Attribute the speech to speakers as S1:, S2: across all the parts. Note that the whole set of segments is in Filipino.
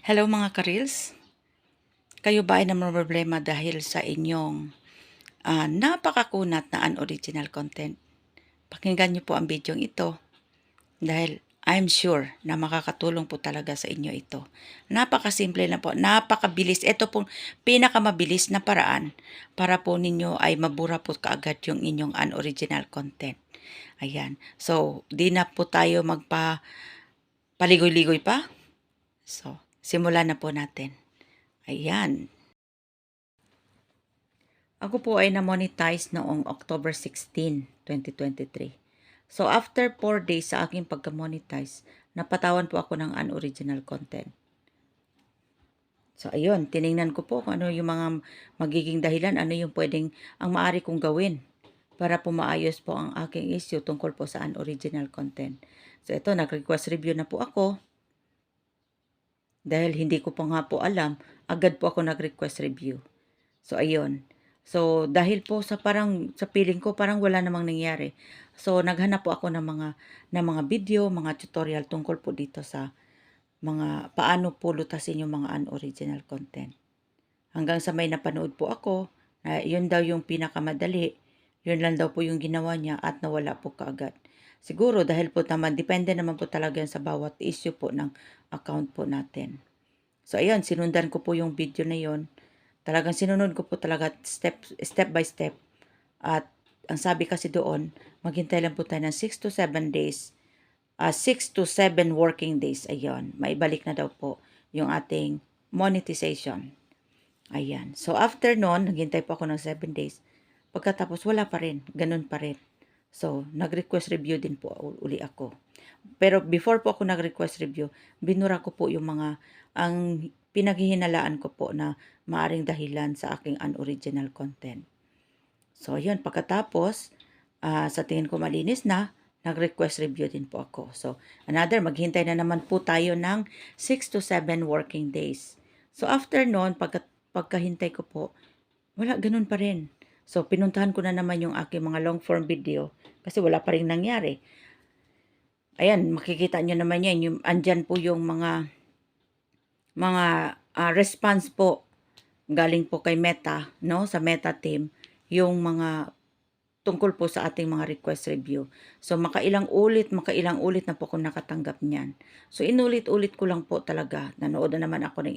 S1: Hello mga ka-reels. Kayo ba ay namroblema dahil sa inyong napakakunat na unoriginal content? Pakinggan niyo po ang video ito dahil I'm sure na makakatulong po talaga sa inyo ito. Napakasimple na po, napakabilis. Ito pong pinakamabilis na paraan para po ninyo ay mabura po kaagad yung inyong unoriginal content. Ayan. So, di na po tayo paligoy-ligoy pa. So, simulan na po natin. Ayan. Ako po ay na-monetize noong October 16, 2023. So after 4 days sa aking pagka-monetize, napatawan po ako ng unoriginal content. So ayun, tiningnan ko po kung ano yung mga magiging dahilan, ano yung ang maaari kong gawin para po maayos po ang aking issue tungkol po sa unoriginal content. So ito, nag-request review na po ako. Dahil hindi ko pa nga po alam, agad po ako nag-request review. So ayun. So dahil po sa feeling ko parang wala namang nangyari. So naghanap po ako ng mga video, mga tutorial tungkol po dito sa mga paano po lutasin yung mga unoriginal content. Hanggang sa may napanood po ako na yun daw yung pinakamadali, yun lang daw po yung ginawa niya at nawala po kaagad. Siguro dahil po naman, depende naman po talaga yan sa bawat issue po ng account po natin. So ayun, sinundan ko po yung video na yon. Talagang sinunod ko po talaga step by step. At ang sabi kasi doon, maghintay lang po tayo ng 6 to 7 days. 6 to 7 working days. Ayun, maibalik na daw po yung ating monetization. Ayan. So after noon, naghintay po ako ng 7 days. Pagkatapos wala pa rin, ganun pa rin. So, nag-request review din po uli ako. Pero before po ako nag-request review, binura ko po yung ang pinaghihinalaan ko po na maaring dahilan sa aking unoriginal content. So, yun, pagkatapos, sa tingin ko malinis na, nag-request review din po ako. So, maghintay na naman po tayo ng 6 to 7 working days. So, after noon, pagkahintay ko po, wala, ganun pa rin. So, pinuntahan ko na naman yung aking mga long form video kasi wala pa rin nangyari. Ayan, makikita nyo naman yan. Andyan po yung mga response po galing po kay Meta, no? Sa Meta team, yung mga tungkol po sa ating mga request review. So, makailang ulit na po ako nakatanggap niyan. So, inulit-ulit ko lang po talaga. Nanood na naman ako ng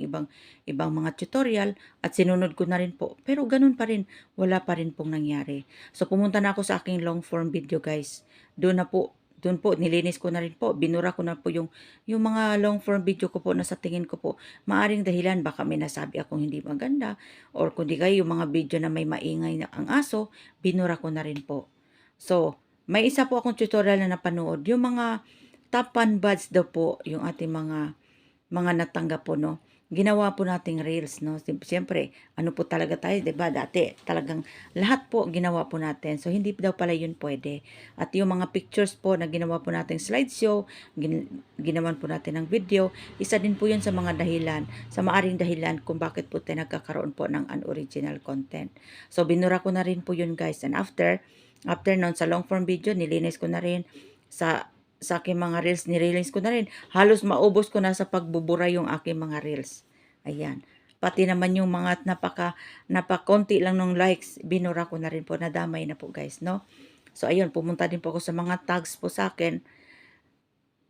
S1: ibang mga tutorial at sinunod ko na rin po. Pero ganun pa rin, wala pa rin pong nangyari. So, pumunta na ako sa aking long form video guys. Doon po, nilinis ko na rin po. Binura ko na po yung mga long form video ko po na sa tingin ko po, maaring dahilan, baka may nasabi akong hindi maganda, or kundi kayo yung mga video na may maingay na ang aso, binura ko na rin po. So, may isa po akong tutorial na napanood. Yung mga top 1 buds daw po, yung ating mga natanggap po, no? Ginawa po nating reels, no? Siyempre, ano po talaga tayo, 'di ba? Dati talagang lahat po ginawa po natin. So hindi daw pala 'yun pwede. At yung mga pictures po na ginawa po nating slideshow, ginawan po natin ng video, isa din po 'yun sa mga dahilan, sa maaring dahilan kung bakit po tayo nagkakaroon po ng unoriginal content. So binura ko na rin po 'yun, guys. And after noon sa long form video, nilinis ko na rin sa aking mga reels, nirelease ko na rin. Halos maubos ko na sa pagbubura yung aking mga reels. Ayan. Pati naman yung mga napakonti lang ng likes, binura ko na rin po, nadamay na po guys, no? So, ayun, pumunta din po ako sa mga tags po sa akin.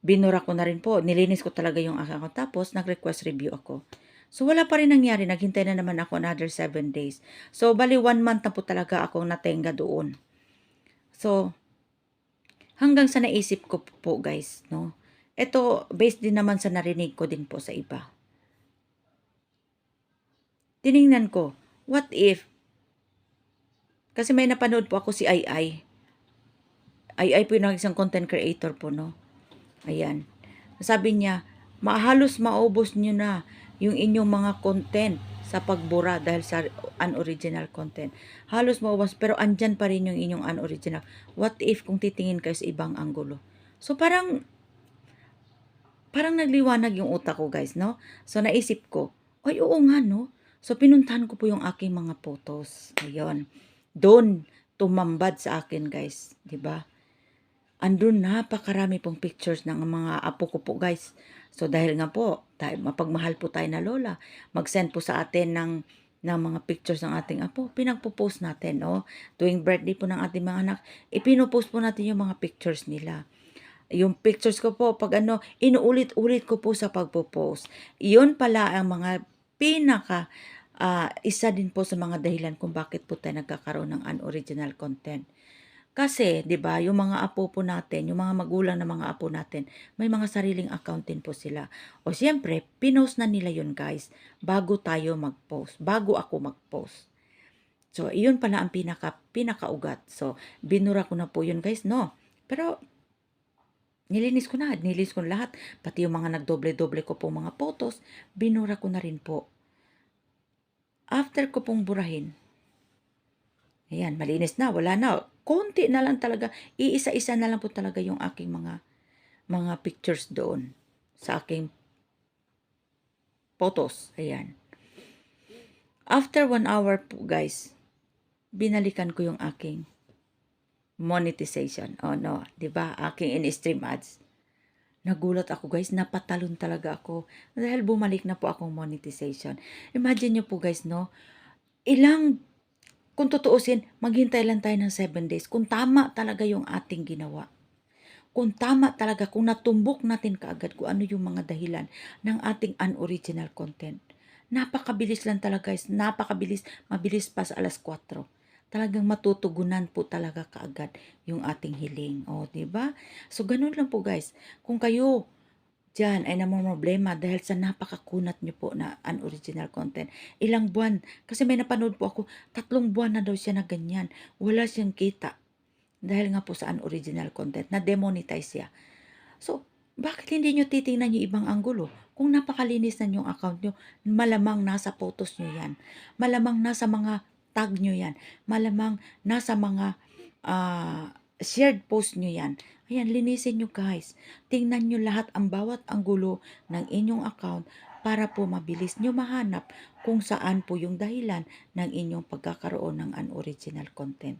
S1: Binura ko na rin po, nilinis ko talaga yung aking account. Tapos, nag-request review ako. So, wala pa rin nangyari. Naghintay na naman ako another 7 days. So, bali 1 month na po talaga akong natenga doon. So, hanggang sa naisip ko po guys, no? Ito, based din naman sa narinig ko din po sa iba. Tiningnan ko, what if, kasi may napanood po ako si Ai. Ai po yung isang content creator po, no? Ayan. Sabi niya, halos maubos nyo na yung inyong mga content sa pagbura dahil sa unoriginal content. Halos maubos, pero andyan pa rin yung inyong unoriginal. What if kung titingin kayo sa ibang anggulo? So parang nagliwanag yung utak ko guys, no? So naisip ko, ay oo nga no? So pinuntahan ko po yung aking mga photos. Ayun. Doon tumambad sa akin guys, 'di ba? andun napakarami pong pictures ng mga apo ko po guys. So dahil nga po, mapagmahal po tayo na lola, mag-send po sa atin ng mga pictures ng ating apo, pinagpo-post natin, no? Tuwing birthday po ng ating mga anak, ipino-post po natin yung mga pictures nila. Yung pictures ko po, pag inuulit-ulit ko po sa pagpo-post. Iyon pala ang mga pinaka, isa din po sa mga dahilan kung bakit po tayo nagkakaroon ng unoriginal content. Kasi, 'di ba, yung mga apo po natin, yung mga magulang ng mga apo natin, may mga sariling account din po sila. O siyempre, pinost na nila yun guys, bago tayo mag-post, bago ako mag-post. So, iyon pala ang pinakaugat. So, binura ko na po yun guys, no? Pero, nilinis ko na lahat. Pati yung mga nagdoble-doble ko po mga photos, binura ko na rin po. After ko pong burahin, ayan, malinis na, wala na. Konti na lang talaga, iisa-isa na lang po talaga yung aking mga pictures doon sa aking photos. Ayan. After 1 hour po guys, binalikan ko yung aking monetization. Oh no, 'di ba? Aking in-stream ads. Nagulat ako guys, napatalon talaga ako dahil bumalik na po akong monetization. Imagine niyo po guys, no? Kung tutuusin, maghintay lang tayo ng 7 days kung tama talaga yung ating ginawa. Kung tama talaga, kung natumbok natin kaagad kung ano yung mga dahilan ng ating unoriginal content. Napakabilis lang talaga guys, napakabilis, mabilis pa sa 4:00. Talagang matutugunan po talaga kaagad yung ating hiling. O, di ba? So, ganun lang po guys. Kung kayo diyan ay namomroblema dahil sa napakakunat niyo po na unoriginal content. Ilang buwan, kasi may napanood po ako, 3 buwan na daw siya na ganyan. Wala siyang kita. Dahil nga po sa unoriginal content, na demonetize siya. So, bakit hindi nyo titingnan yung ibang anggulo? Kung napakalinis na yung account nyo, malamang nasa photos nyo yan. Malamang nasa mga tag nyo yan. Malamang nasa mga shared post nyo yan. Ayan, linisin nyo guys. Tingnan nyo lahat ang bawat anggulo ng inyong account para po mabilis nyo mahanap kung saan po yung dahilan ng inyong pagkakaroon ng unoriginal content.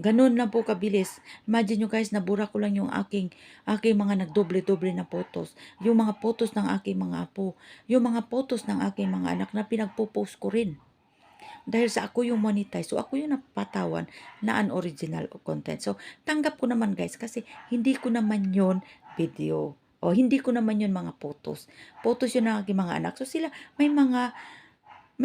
S1: Ganun lang po kabilis. Imagine nyo guys, nabura ko lang yung aking mga nagdoble-doble na photos. Yung mga photos ng aking mga apo. Yung mga photos ng aking mga anak na pinagpo-post ko rin. Dahil sa ako yung monetize, so ako yung napapatawan na unoriginal content. So, tanggap ko naman guys, kasi hindi ko naman yon video. O hindi ko naman yun mga photos. Photos yun ng aking mga anak. So, sila may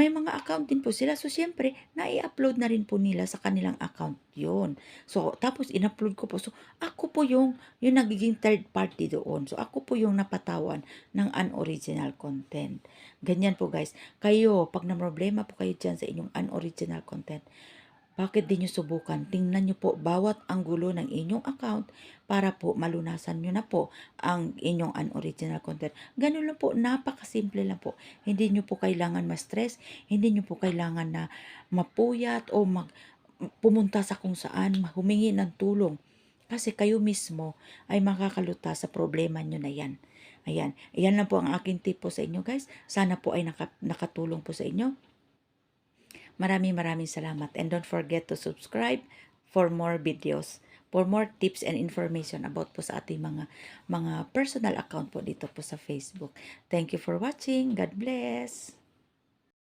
S1: mga account din po sila. So, siyempre, nai-upload na rin po nila sa kanilang account yun. So, tapos in-upload ko po. So, ako po yung nagiging third party doon. So, ako po yung napatawan ng unoriginal content. Ganyan po guys. Kayo, pag na-problema po kayo dyan sa inyong unoriginal content, bakit di nyo subukan? Tingnan nyo po bawat anggulo ng inyong account para po malunasan nyo na po ang inyong unoriginal content. Ganun lang po, napakasimple lang po. Hindi nyo po kailangan ma-stress, hindi nyo po kailangan na mapuyat o pumunta sa kung saan, humingi ng tulong. Kasi kayo mismo ay makakaluta sa problema nyo na yan. Ayan, ayan lang po ang aking tip po sa inyo guys. Sana po ay nakatulong po sa inyo. Maraming salamat, and don't forget to subscribe for more videos, for more tips and information about po sa ating mga personal account po dito po sa Facebook. Thank you for watching. God bless.